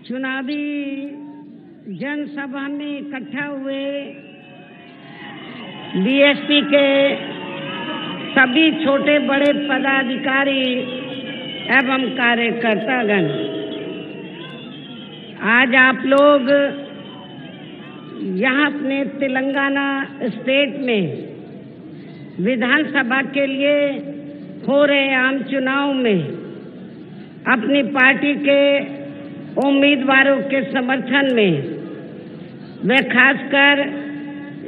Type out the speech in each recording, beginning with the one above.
चुनावी जनसभा में इकट्ठा हुए बीएसपी के सभी छोटे बड़े पदाधिकारी एवं कार्यकर्तागण, आज आप लोग यहाँ अपने तेलंगाना स्टेट में विधानसभा के लिए हो रहे आम चुनाव में अपनी पार्टी के उम्मीदवारों के समर्थन में व खासकर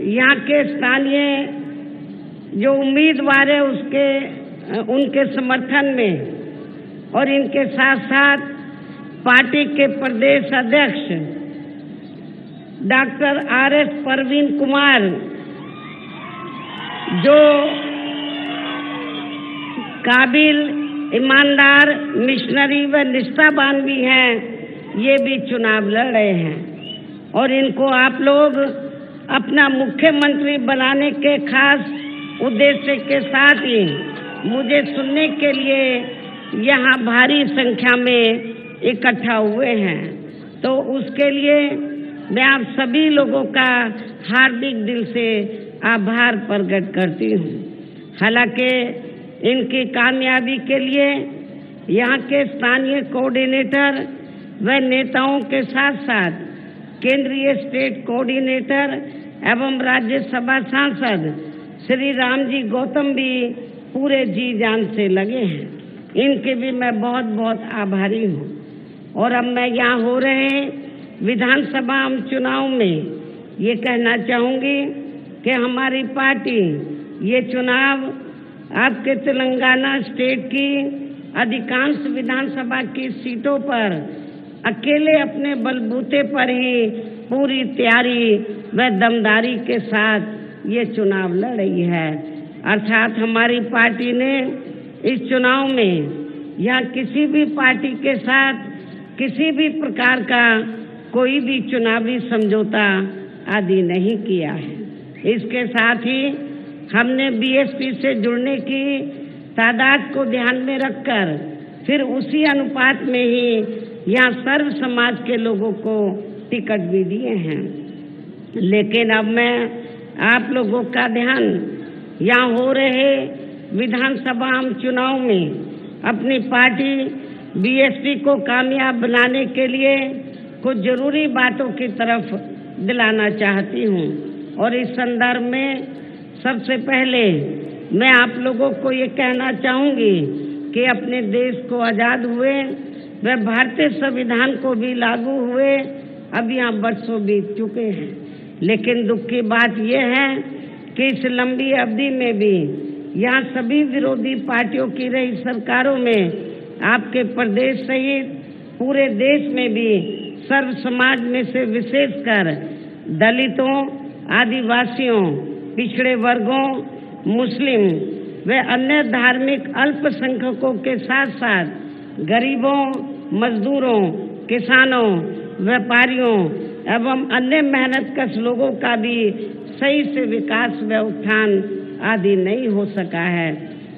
यहाँ के स्थानीय जो उम्मीदवार है उनके समर्थन में और इनके साथ साथ पार्टी के प्रदेश अध्यक्ष डॉक्टर आर.एस. परवीन कुमार, जो काबिल, ईमानदार, मिशनरी व निष्ठावान भी हैं, ये भी चुनाव लड़ रहे हैं और इनको आप लोग अपना मुख्यमंत्री बनाने के खास उद्देश्य के साथ ही मुझे सुनने के लिए यहाँ भारी संख्या में इकट्ठा हुए हैं। तो उसके लिए मैं आप सभी लोगों का हार्दिक दिल से आभार प्रकट करती हूँ। हालांकि इनकी कामयाबी के लिए यहाँ के स्थानीय कोऑर्डिनेटर व नेताओं के साथ साथ केंद्रीय स्टेट कोऑर्डिनेटर एवं राज्यसभा सांसद श्री रामजी गौतम भी पूरे जी जान से लगे हैं। इनके भी मैं बहुत बहुत आभारी हूँ। और अब मैं यहाँ हो रहे विधानसभा चुनाव में ये कहना चाहूँगी कि हमारी पार्टी ये चुनाव आपके तेलंगाना स्टेट की अधिकांश विधानसभा की सीटों पर अकेले अपने बलबूते पर ही पूरी तैयारी व दमदारी के साथ ये चुनाव लड़ रही है। अर्थात हमारी पार्टी ने इस चुनाव में यहाँ किसी भी पार्टी के साथ किसी भी प्रकार का कोई भी चुनावी समझौता आदि नहीं किया है। इसके साथ ही हमने बीएसपी से जुड़ने की तादाद को ध्यान में रखकर फिर उसी अनुपात में ही यहाँ सर्व समाज के लोगों को टिकट भी दिए हैं। लेकिन अब मैं आप लोगों का ध्यान यहाँ हो रहे विधानसभा चुनाव में अपनी पार्टी बीएसपी को कामयाब बनाने के लिए कुछ जरूरी बातों की तरफ दिलाना चाहती हूँ। और इस संदर्भ में सबसे पहले मैं आप लोगों को ये कहना चाहूँगी कि अपने देश को आज़ाद हुए व भारतीय संविधान को भी लागू हुए अब यहाँ वर्षों बीत चुके हैं। लेकिन दुख की बात यह है कि इस लंबी अवधि में भी यहाँ सभी विरोधी पार्टियों की रही सरकारों में आपके प्रदेश सहित पूरे देश में भी सर्व समाज में से विशेषकर दलितों, आदिवासियों, पिछड़े वर्गों, मुस्लिम व अन्य धार्मिक अल्पसंख्यकों के साथ साथ गरीबों, मजदूरों, किसानों, व्यापारियों एवं अन्य मेहनतकश लोगों का भी सही से विकास व उत्थान आदि नहीं हो सका है।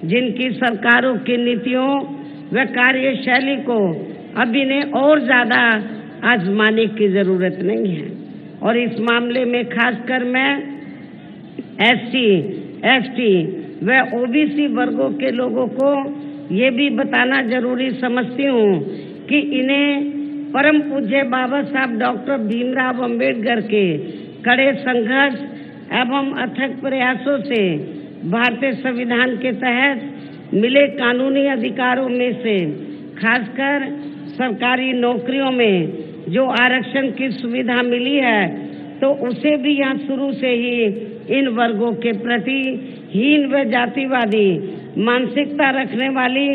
जिनकी सरकारों की नीतियों व कार्यशैली को अब इन्हें और ज़्यादा आजमाने की ज़रूरत नहीं है। और इस मामले में खासकर मैं एससी, एसटी व ओबीसी वर्गों के लोगों को ये भी बताना जरूरी समझती हूँ कि इन्हें परम पूज्य बाबा साहब डॉक्टर भीमराव अंबेडकर के कड़े संघर्ष एवं अथक प्रयासों से भारतीय संविधान के तहत मिले कानूनी अधिकारों में से खासकर सरकारी नौकरियों में जो आरक्षण की सुविधा मिली है, तो उसे भी यहाँ शुरू से ही इन वर्गों के प्रति हीन व जातिवादी मानसिकता रखने वाली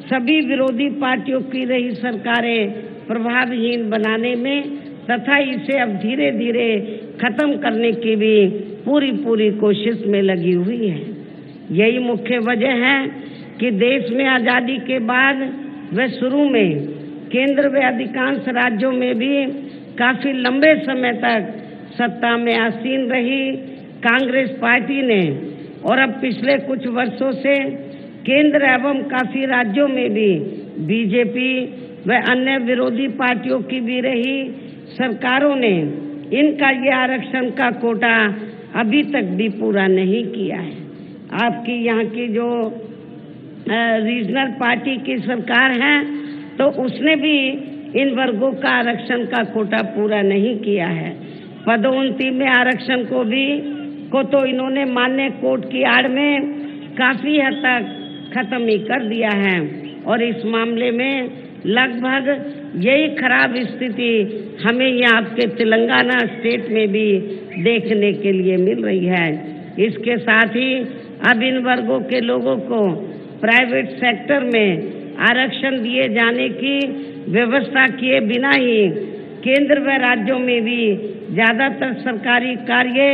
सभी विरोधी पार्टियों की रही सरकारें प्रभावहीन बनाने में तथा इसे अब धीरे धीरे खत्म करने की भी पूरी कोशिश में लगी हुई है। यही मुख्य वजह है कि देश में आज़ादी के बाद व शुरू में केंद्र व अधिकांश राज्यों में भी काफी लंबे समय तक सत्ता में आसीन रही कांग्रेस पार्टी ने और अब पिछले कुछ वर्षों से केंद्र एवं काफी राज्यों में भी बीजेपी व अन्य विरोधी पार्टियों की भी रही सरकारों ने इनका ये आरक्षण का कोटा अभी तक भी पूरा नहीं किया है। आपकी यहाँ की जो रीजनल पार्टी की सरकार है तो उसने भी इन वर्गों का आरक्षण का कोटा पूरा नहीं किया है। पदोन्नति में आरक्षण को तो इन्होंने मान्य कोर्ट की आड़ में काफी हद तक खत्म ही कर दिया है और इस मामले में लगभग यही खराब स्थिति हमें यहाँ आपके तेलंगाना स्टेट में भी देखने के लिए मिल रही है। इसके साथ ही अब इन वर्गों के लोगों को प्राइवेट सेक्टर में आरक्षण दिए जाने की व्यवस्था किए बिना ही केंद्र व राज्यों में भी ज्यादातर सरकारी कार्य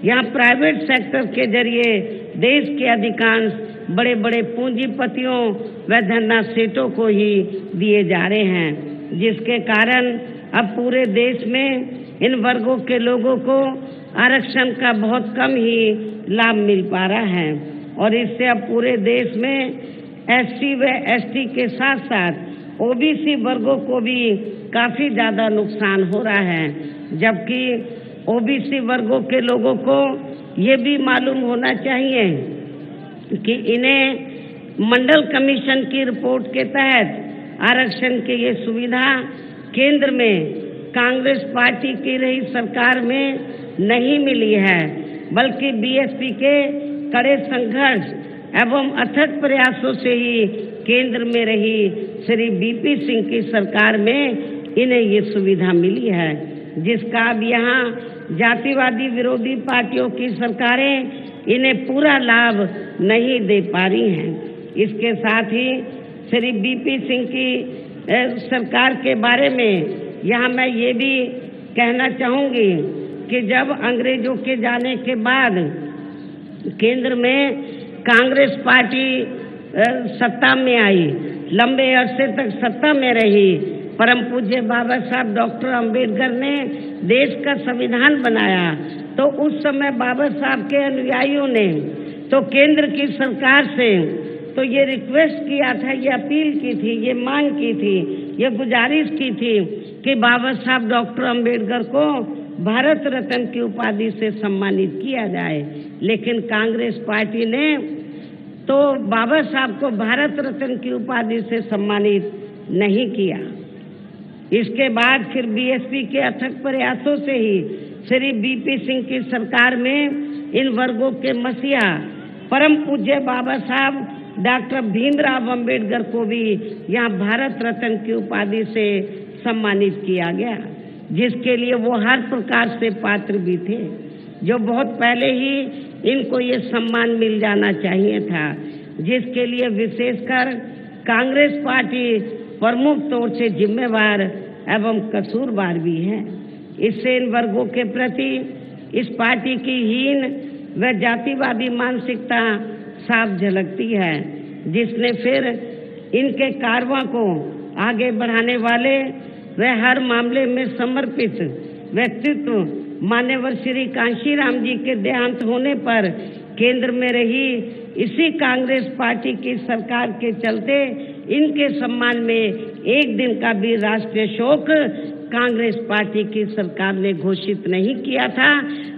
यहाँ प्राइवेट सेक्टर के जरिए देश के अधिकांश बड़े बड़े पूंजीपतियों व धन्ना सेठों को ही दिए जा रहे हैं, जिसके कारण अब पूरे देश में इन वर्गों के लोगों को आरक्षण का बहुत कम ही लाभ मिल पा रहा है और इससे अब पूरे देश में एससी व एसटी के साथ साथ ओबीसी वर्गों को भी काफी ज्यादा नुकसान हो रहा है, जबकि ओबीसी वर्गों के लोगों को ये भी मालूम होना चाहिए कि इन्हें मंडल कमीशन की रिपोर्ट के तहत आरक्षण की ये सुविधा केंद्र में कांग्रेस पार्टी की रही सरकार में नहीं मिली है, बल्कि बीएसपी के कड़े संघर्ष एवं अथक प्रयासों से ही केंद्र में रही श्री बीपी सिंह की सरकार में इन्हें ये सुविधा मिली है, जिसका अब यहाँ जातिवादी विरोधी पार्टियों की सरकारें इन्हें पूरा लाभ नहीं दे पा रही हैं। इसके साथ ही श्री बीपी सिंह की सरकार के बारे में यहाँ मैं ये भी कहना चाहूँगी कि जब अंग्रेजों के जाने के बाद केंद्र में कांग्रेस पार्टी सत्ता में आई, लंबे अरसे तक सत्ता में रही, परम पूज्य बाबा साहब डॉक्टर अंबेडकर ने देश का संविधान बनाया, तो उस समय बाबा साहब के अनुयायियों ने तो केंद्र की सरकार से तो ये रिक्वेस्ट किया था, ये अपील की थी, ये मांग की थी, ये गुजारिश की थी कि बाबा साहब डॉक्टर अंबेडकर को भारत रत्न की उपाधि से सम्मानित किया जाए, लेकिन कांग्रेस पार्टी ने तो बाबा साहब को भारत रत्न की उपाधि से सम्मानित नहीं किया। इसके बाद फिर बीएसपी के अथक प्रयासों से ही श्री बीपी सिंह की सरकार में इन वर्गों के मसीहा परम पूज्य बाबा साहब डॉक्टर भीमराव अंबेडकर को भी यहाँ भारत रत्न की उपाधि से सम्मानित किया गया, जिसके लिए वो हर प्रकार से पात्र भी थे, जो बहुत पहले ही इनको ये सम्मान मिल जाना चाहिए था, जिसके लिए विशेषकर कांग्रेस पार्टी प्रमुख तौर से जिम्मेवार एवं कसूरवार भी है। इससे इन वर्गों के प्रति इस पार्टी की हीन व जातिवादी मानसिकता साफ झलकती है, जिसने फिर इनके कारवां को आगे बढ़ाने वाले व हर मामले में समर्पित व्यक्तित्व मान्यवर श्री कांशीराम जी के देहांत होने पर केंद्र में रही इसी कांग्रेस पार्टी की सरकार के चलते इनके सम्मान में एक दिन का भी राष्ट्रीय शोक कांग्रेस पार्टी की सरकार ने घोषित नहीं किया था,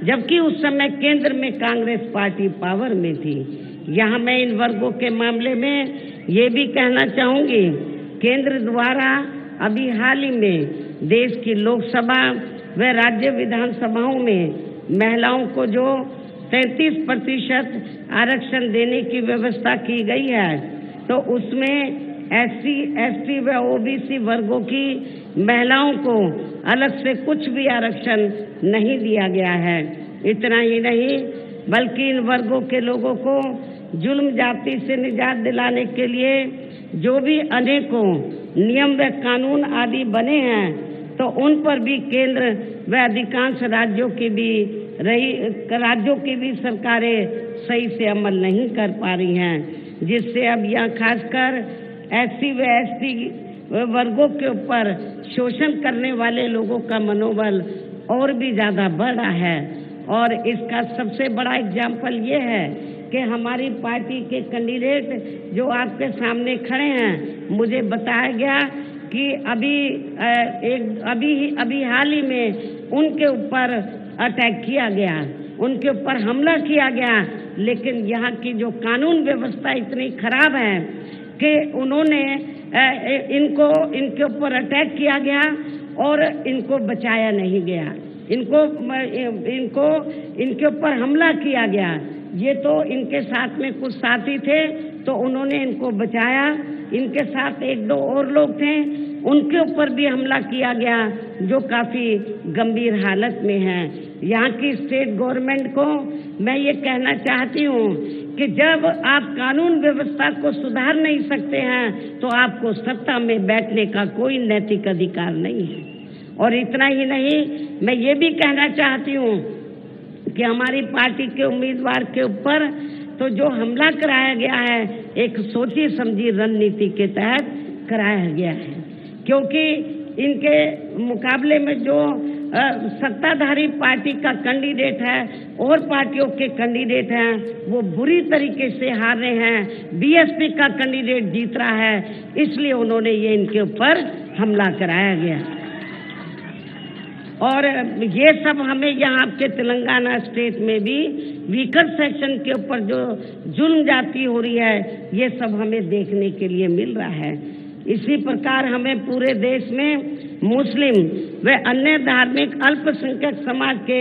जबकि उस समय केंद्र में कांग्रेस पार्टी पावर में थी। यहाँ मैं इन वर्गों के मामले में ये भी कहना चाहूंगी, केंद्र द्वारा अभी हाल ही में देश की लोकसभा व राज्य विधानसभाओं में महिलाओं को जो 33% आरक्षण देने की व्यवस्था की गई है, तो उसमें एससी, एसटी व ओबीसी वर्गों की महिलाओं को अलग से कुछ भी आरक्षण नहीं दिया गया है। इतना ही नहीं, बल्कि इन वर्गों के लोगों को जुल्म जाति से निजात दिलाने के लिए जो भी अनेकों नियम व कानून आदि बने हैं, तो उन पर भी केंद्र व अधिकांश राज्यों की भी सरकारें सही से अमल नहीं कर पा रही हैं, जिससे अब यहाँ खासकर एससी व एसटी वर्गों के ऊपर शोषण करने वाले लोगों का मनोबल और भी ज्यादा बढ़ रहा है। और इसका सबसे बड़ा एग्जाम्पल ये है कि हमारी पार्टी के कैंडिडेट जो आपके सामने खड़े हैं, मुझे बताया गया कि अभी हाल ही में उनके ऊपर अटैक किया गया, उनके ऊपर हमला किया गया, लेकिन यहाँ की जो कानून व्यवस्था इतनी खराब है कि उन्होंने इनके ऊपर अटैक किया गया और इनको बचाया नहीं गया, इनके ऊपर हमला किया गया। ये तो इनके साथ में कुछ साथी थे तो उन्होंने इनको बचाया, इनके साथ एक दो और लोग थे, उनके ऊपर भी हमला किया गया जो काफी गंभीर हालत में हैं। यहाँ की स्टेट गवर्नमेंट को मैं ये कहना चाहती हूँ कि जब आप कानून व्यवस्था को सुधार नहीं सकते हैं तो आपको सत्ता में बैठने का कोई नैतिक अधिकार नहीं है। और इतना ही नहीं, मैं ये भी कहना चाहती हूँ कि हमारी पार्टी के उम्मीदवार के ऊपर तो जो हमला कराया गया है एक सोची समझी रणनीति के तहत कराया गया है, क्योंकि इनके मुकाबले में जो सत्ताधारी पार्टी का कैंडिडेट है और पार्टियों के कैंडिडेट हैं वो बुरी तरीके से हार रहे हैं। बीएसपी का कैंडिडेट जीत रहा है, इसलिए उन्होंने ये इनके ऊपर हमला कराया गया। और ये सब हमें यहाँ आपके तेलंगाना स्टेट में भी वीकर सेक्शन के ऊपर जो जुल्म जाती हो रही है ये सब हमें देखने के लिए मिल रहा है। इसी प्रकार हमें पूरे देश में मुस्लिम व अन्य धार्मिक अल्पसंख्यक समाज के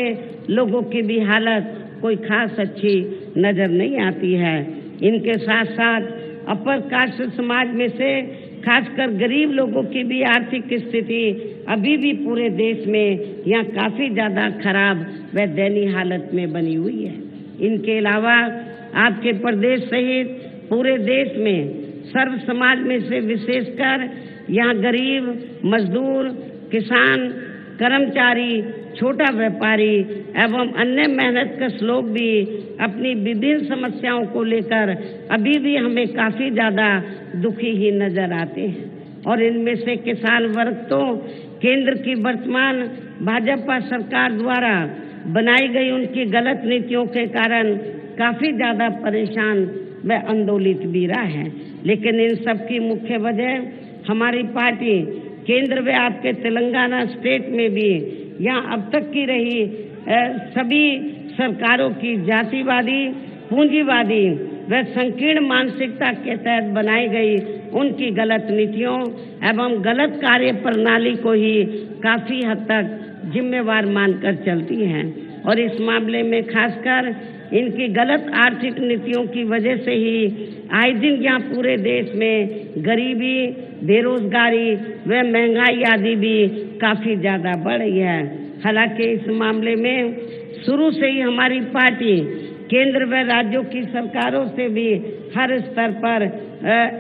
लोगों की भी हालत कोई खास अच्छी नजर नहीं आती है। इनके साथ साथ अपर कास्ट समाज में से खासकर गरीब लोगों की भी आर्थिक स्थिति अभी भी पूरे देश में यहाँ काफी ज्यादा खराब व दयनीय हालत में बनी हुई है। इनके अलावा आपके प्रदेश सहित पूरे देश में सर्व समाज में से विशेषकर यहाँ गरीब, मजदूर, किसान, कर्मचारी, छोटा व्यापारी एवं अन्य मेहनतकश लोग भी अपनी विभिन्न समस्याओं को लेकर अभी भी हमें काफी ज्यादा दुखी ही नजर आते हैं। और इनमें से किसान वर्ग तो केंद्र की वर्तमान भाजपा सरकार द्वारा बनाई गई उनकी गलत नीतियों के कारण काफी ज्यादा परेशान व आंदोलित भी रहा है। लेकिन इन सब की मुख्य वजह हमारी पार्टी केंद्र व आपके तेलंगाना स्टेट में भी यहाँ अब तक की रही सभी सरकारों की जातिवादी, पूंजीवादी व संकीर्ण मानसिकता के तहत बनाई गई उनकी गलत नीतियों एवं गलत कार्य प्रणाली को ही काफी हद तक जिम्मेवार मानकर चलती हैं। और इस मामले में खासकर इनकी गलत आर्थिक नीतियों की वजह से ही आए दिन यहाँ पूरे देश में गरीबी, बेरोजगारी व महंगाई आदि भी काफी ज्यादा बढ़ रही है। हालांकि इस मामले में शुरू से ही हमारी पार्टी केंद्र व राज्यों की सरकारों से भी हर स्तर पर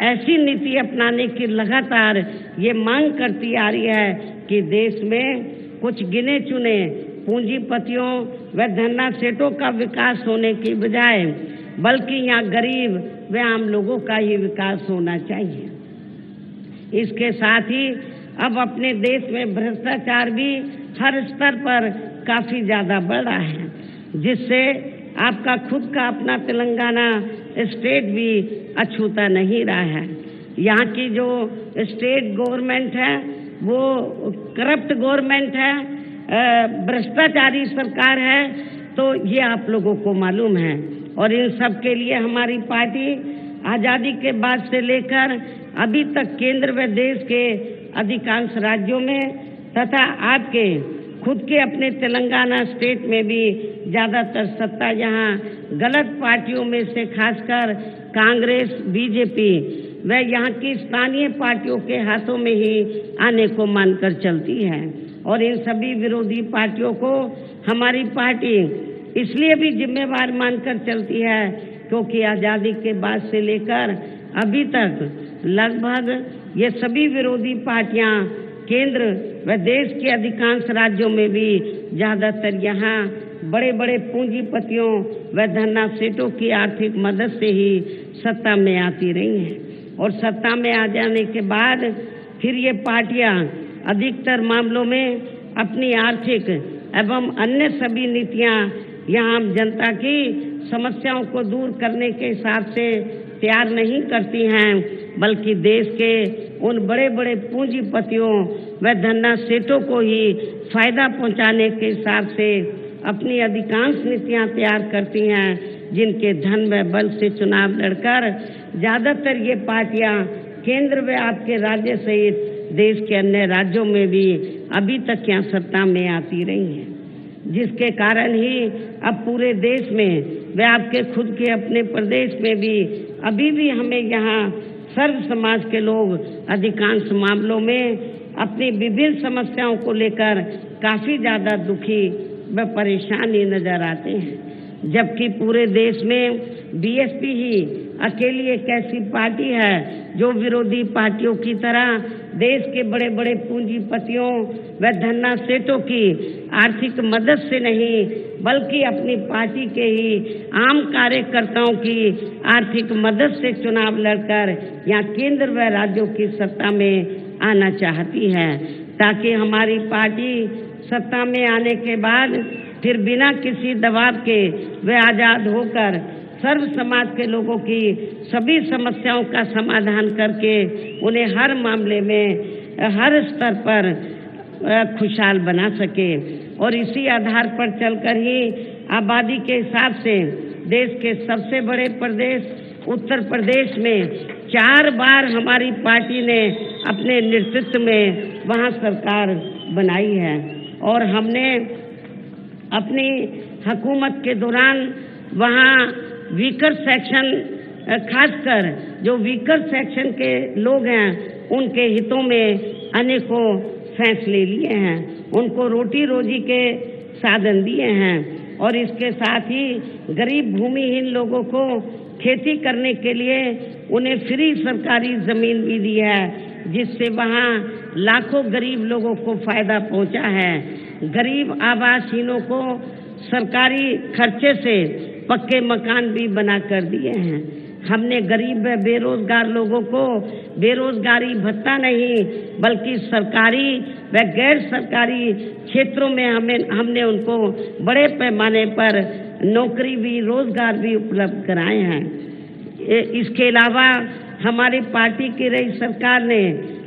ऐसी नीति अपनाने की लगातार ये मांग करती आ रही है कि देश में कुछ गिने चुने पूंजीपतियों व धन्ना सेठों का विकास होने की बजाय बल्कि यहाँ गरीब व आम लोगों का ही विकास होना चाहिए। इसके साथ ही अब अपने देश में भ्रष्टाचार भी हर स्तर पर काफी ज्यादा बढ़ रहा है, जिससे आपका खुद का अपना तेलंगाना स्टेट भी अछूता नहीं रहा है। यहाँ की जो स्टेट गवर्नमेंट है वो करप्ट गवर्नमेंट है, भ्रष्टाचारी सरकार है, तो ये आप लोगों को मालूम है। और इन सब के लिए हमारी पार्टी आजादी के बाद से लेकर अभी तक केंद्र व देश के अधिकांश राज्यों में तथा आपके खुद के अपने तेलंगाना स्टेट में भी ज्यादातर सत्ता यहाँ गलत पार्टियों में से खासकर कांग्रेस, बीजेपी व यहाँ की स्थानीय पार्टियों के हाथों में ही आने को मानकर चलती है। और इन सभी विरोधी पार्टियों को हमारी पार्टी इसलिए भी जिम्मेवार मानकर चलती है क्योंकि आजादी के बाद से लेकर अभी तक लगभग ये सभी विरोधी पार्टियां केंद्र व देश के अधिकांश राज्यों में भी ज्यादातर यहाँ बड़े बड़े पूंजीपतियों व धन्ना सेठों की आर्थिक मदद से ही सत्ता में आती रही हैं। और सत्ता में आ जाने के बाद फिर ये पार्टियां अधिकतर मामलों में अपनी आर्थिक एवं अन्य सभी नीतियां यहाँ जनता की समस्याओं को दूर करने के हिसाब से तैयार नहीं करती हैं, बल्कि देश के उन बड़े बड़े पूंजीपतियों व धन्ना सेठों को ही फायदा पहुंचाने के हिसाब से अपनी अधिकांश नीतियां तैयार करती हैं, जिनके धन व बल से चुनाव लड़कर ज्यादातर ये पार्टियां केंद्र व आपके राज्य सहित देश के अन्य राज्यों में भी अभी तक यहाँ सत्ता में आती रही हैं, जिसके कारण ही अब पूरे देश में व आपके खुद के अपने प्रदेश में भी अभी भी हमें यहाँ सर्व समाज के लोग अधिकांश मामलों में अपनी विभिन्न समस्याओं को लेकर काफी ज्यादा दुखी व परेशान ही नजर आते हैं, जबकि पूरे देश में बीएसपी ही अकेली एक ऐसी पार्टी है जो विरोधी पार्टियों की तरह देश के बड़े बड़े पूंजीपतियों व धन्ना सेठों की आर्थिक मदद से नहीं बल्कि अपनी पार्टी के ही आम कार्यकर्ताओं की आर्थिक मदद से चुनाव लड़कर यहाँ केंद्र व राज्यों की सत्ता में आना चाहती है, ताकि हमारी पार्टी सत्ता में आने के बाद फिर बिना किसी दबाव के वे आजाद होकर सर्व समाज के लोगों की सभी समस्याओं का समाधान करके उन्हें हर मामले में हर स्तर पर खुशहाल बना सके। और इसी आधार पर चलकर ही आबादी के हिसाब से देश के सबसे बड़े प्रदेश उत्तर प्रदेश में 4 बार हमारी पार्टी ने अपने नेतृत्व में वहाँ सरकार बनाई है, और हमने अपनी हुकूमत के दौरान वहाँ वीकर सेक्शन, खासकर जो वीकर सेक्शन के लोग हैं उनके हितों में अनेकों फैसले लिए हैं, उनको रोटी रोजी के साधन दिए हैं, और इसके साथ ही गरीब भूमिहीन लोगों को खेती करने के लिए उन्हें फ्री सरकारी जमीन भी दी है, जिससे वहाँ लाखों गरीब लोगों को फायदा पहुंचा है। गरीब आवासहीनों को सरकारी खर्चे से पक्के मकान भी बना कर दिए हैं। हमने गरीब व बेरोजगार लोगों को बेरोजगारी भत्ता नहीं बल्कि सरकारी व गैर सरकारी क्षेत्रों में हमने उनको बड़े पैमाने पर नौकरी भी रोजगार भी उपलब्ध कराए हैं। इसके अलावा हमारी पार्टी की रही सरकार ने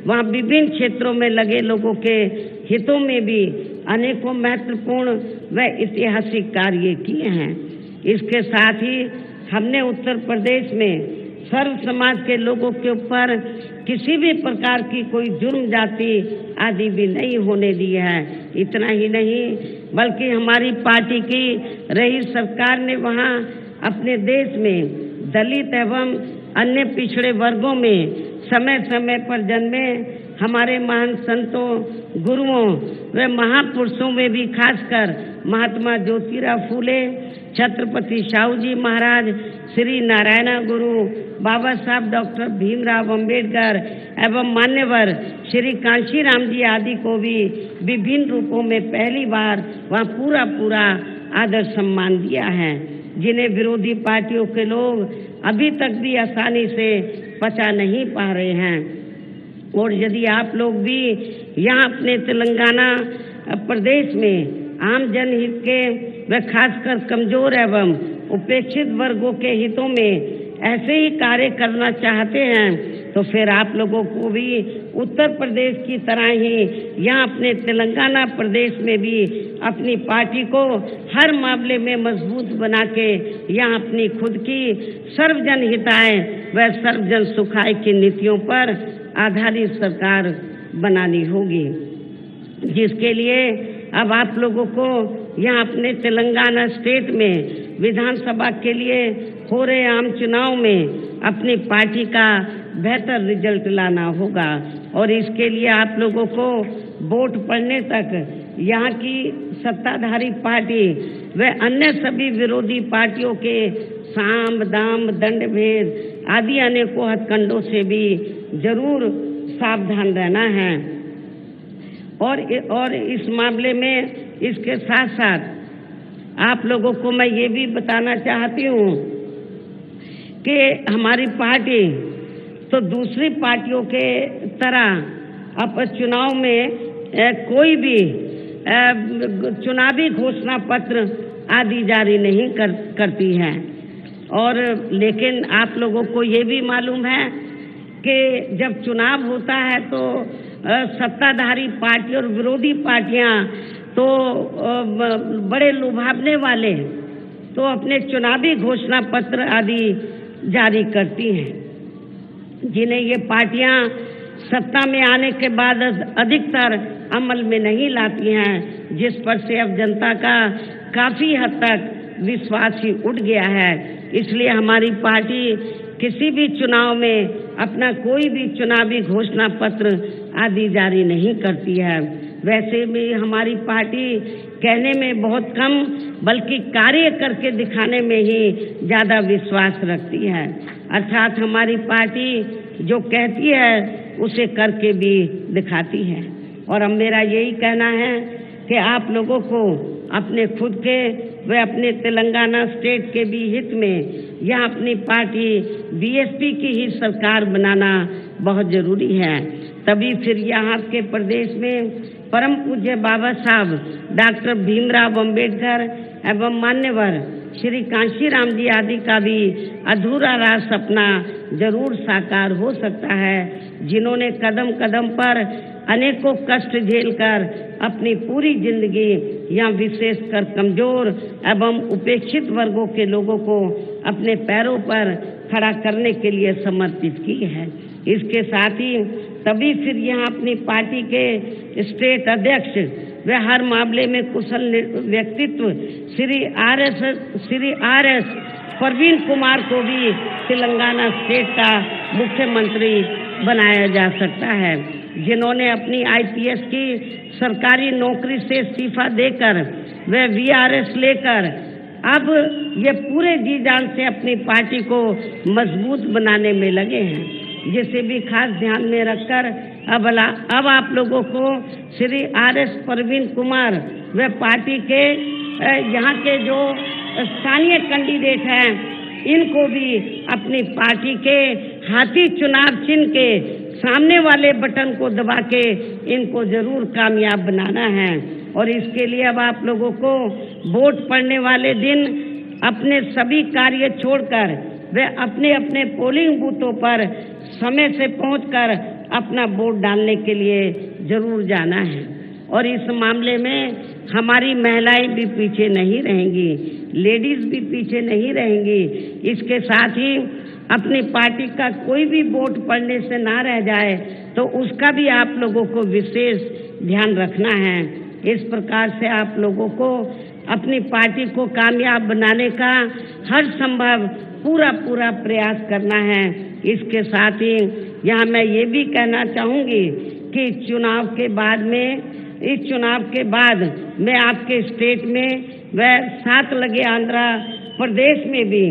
वहाँ विभिन्न क्षेत्रों में लगे लोगों के हितों में भी अनेकों महत्वपूर्ण व ऐतिहासिक कार्य किए हैं। इसके साथ ही हमने उत्तर प्रदेश में सर्व समाज के लोगों के ऊपर किसी भी प्रकार की कोई जुर्म जाति आदि भी नहीं होने दी है। इतना ही नहीं बल्कि हमारी पार्टी की रही सरकार ने वहाँ अपने देश में दलित एवं अन्य पिछड़े वर्गों में समय समय पर जन्मे हमारे महान संतों, गुरुओं व महापुरुषों में भी खासकर महात्मा ज्योतिराव फूले, छत्रपति शाहू जी महाराज, श्री नारायण गुरु, बाबा साहब डॉक्टर भीमराव अंबेडकर एवं मान्यवर श्री कांशीराम जी आदि को भी विभिन्न रूपों में पहली बार वहाँ पूरा आदर सम्मान दिया है, जिन्हें विरोधी पार्टियों के लोग अभी तक भी आसानी से पचा नहीं पा रहे हैं। और यदि आप लोग भी यहाँ अपने तेलंगाना प्रदेश में आम जनहित के व खासकर कमजोर एवं उपेक्षित वर्गों के हितों में ऐसे ही कार्य करना चाहते हैं तो फिर आप लोगों को भी उत्तर प्रदेश की तरह ही यहाँ अपने तेलंगाना प्रदेश में भी अपनी पार्टी को हर मामले में मजबूत बना के यहाँ अपनी खुद की सर्वजन हिताय व सर्वजन सुखाय की नीतियों पर आधारित सरकार बनानी होगी, जिसके लिए अब आप लोगों को यहाँ अपने तेलंगाना स्टेट में विधानसभा के लिए हो रहे आम चुनाव में अपनी पार्टी का बेहतर रिजल्ट लाना होगा। और इसके लिए आप लोगों को वोट पड़ने तक यहाँ की सत्ताधारी पार्टी व अन्य सभी विरोधी पार्टियों के साम दाम दंड भेद आदि अनेकों हथकंडों से भी जरूर सावधान रहना है। और इस मामले में इसके साथ साथ आप लोगों को मैं ये भी बताना चाहती हूँ कि हमारी पार्टी तो दूसरी पार्टियों के तरह अब चुनाव में कोई भी चुनावी घोषणा पत्र आदि जारी नहीं करती है। और लेकिन आप लोगों को ये भी मालूम है कि जब चुनाव होता है तो सत्ताधारी पार्टी और विरोधी पार्टियां तो बड़े लुभावने वाले तो अपने चुनावी घोषणा पत्र आदि जारी करती हैं, जिन्हें ये पार्टियां सत्ता में आने के बाद अधिकतर अमल में नहीं लाती हैं, जिस पर से अब जनता का काफी हद तक विश्वास ही उठ गया है। इसलिए हमारी पार्टी किसी भी चुनाव में अपना कोई भी चुनावी घोषणा पत्र आदि जारी नहीं करती है। वैसे भी हमारी पार्टी कहने में बहुत कम बल्कि कार्य करके दिखाने में ही ज्यादा विश्वास रखती है। अर्थात हमारी पार्टी जो कहती है उसे करके भी दिखाती है। और अब मेरा यही कहना है कि आप लोगों को अपने खुद के व अपने तेलंगाना स्टेट के भी हित में यह अपनी पार्टी बीएसपी की ही सरकार बनाना बहुत जरूरी है। तभी फिर यहाँ के प्रदेश में परम पूज्य बाबा साहब डॉक्टर भीमराव अंबेडकर एवं मान्यवर श्री कांशीराम जी आदि का भी अधूरा राज सपना जरूर साकार हो सकता है, जिन्होंने कदम कदम पर अनेकों कष्ट झेलकर अपनी पूरी जिंदगी या विशेषकर कमजोर एवं उपेक्षित वर्गों के लोगों को अपने पैरों पर खड़ा करने के लिए समर्पित की है। इसके साथ ही तभी फिर यहाँ अपनी पार्टी के स्टेट अध्यक्ष वे हर मामले में कुशल व्यक्तित्व श्री आर एस परवीन कुमार को भी तेलंगाना स्टेट का मुख्यमंत्री बनाया जा सकता है, जिन्होंने अपनी आईपीएस की सरकारी नौकरी से इस्तीफा देकर वे वीआरएस लेकर अब ये पूरे जी जान से अपनी पार्टी को मजबूत बनाने में लगे हैं, जिसे भी खास ध्यान में रखकर अब आप लोगों को श्री आर.एस. परवीन कुमार व पार्टी के यहाँ के जो स्थानीय कैंडिडेट हैं इनको भी अपनी पार्टी के हाथी चुनाव चिन्ह के सामने वाले बटन को दबा के इनको जरूर कामयाब बनाना है। और इसके लिए अब आप लोगों को वोट पड़ने वाले दिन अपने सभी कार्य छोड़कर वे अपने अपने पोलिंग बूथों पर समय से पहुंचकर अपना वोट डालने के लिए जरूर जाना है। और इस मामले में हमारी महिलाएं भी पीछे नहीं रहेंगी, लेडीज भी पीछे नहीं रहेंगी। इसके साथ ही अपनी पार्टी का कोई भी वोट पड़ने से ना रह जाए तो उसका भी आप लोगों को विशेष ध्यान रखना है। इस प्रकार से आप लोगों को अपनी पार्टी को कामयाब बनाने का हर संभव पूरा प्रयास करना है। इसके साथ ही यहाँ मैं ये भी कहना चाहूँगी कि इस चुनाव के बाद मैं आपके स्टेट में व साथ लगे आंध्र प्रदेश में भी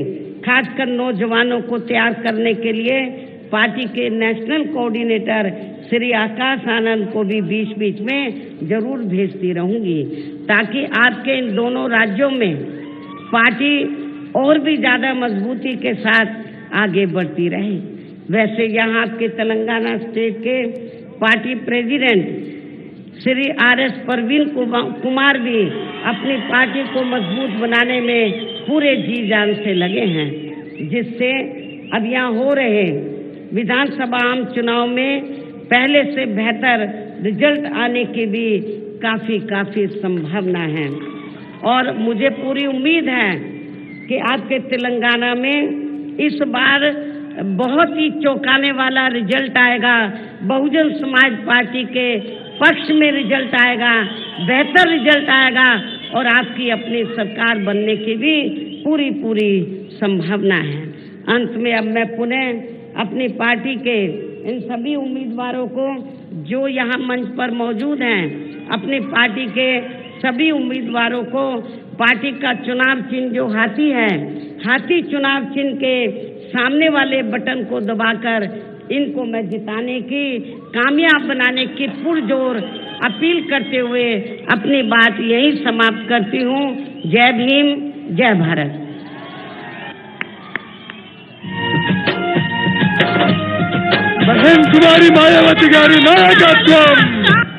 खासकर नौजवानों को तैयार करने के लिए पार्टी के नेशनल कोऑर्डिनेटर श्री आकाश आनंद को भी बीच में जरूर भेजती रहूंगी, ताकि आपके इन दोनों राज्यों में पार्टी और भी ज्यादा मजबूती के साथ आगे बढ़ती रहे। वैसे यहाँ आपके तेलंगाना स्टेट के party president Shri RS. Parveen Kumar भी अपनी पार्टी को मजबूत बनाने में पूरे जी जान से लगे हैं, जिससे अब यहाँ हो रहे विधानसभा आम चुनाव में पहले से बेहतर रिजल्ट आने की भी काफी संभावना है। और मुझे पूरी उम्मीद है कि आपके तेलंगाना में इस बार बहुत ही चौंकाने वाला रिजल्ट आएगा। बहुजन समाज पार्टी के पक्ष में रिजल्ट आएगा, बेहतर रिजल्ट आएगा और आपकी अपनी सरकार बनने की भी पूरी संभावना है। अंत में अब मैं पुनः अपनी पार्टी के इन सभी उम्मीदवारों को जो यहाँ मंच पर मौजूद हैं, अपनी पार्टी के सभी उम्मीदवारों को पार्टी का चुनाव चिन्ह जो हाथी है, हाथी चुनाव चिन्ह के सामने वाले बटन को दबाकर इनको मैं जिताने की, कामयाब बनाने की पुरजोर अपील करते हुए अपनी बात यही समाप्त करती हूँ। जय भीम, जय भारत। बहन कुमारी मायावती गारी नायकत्व।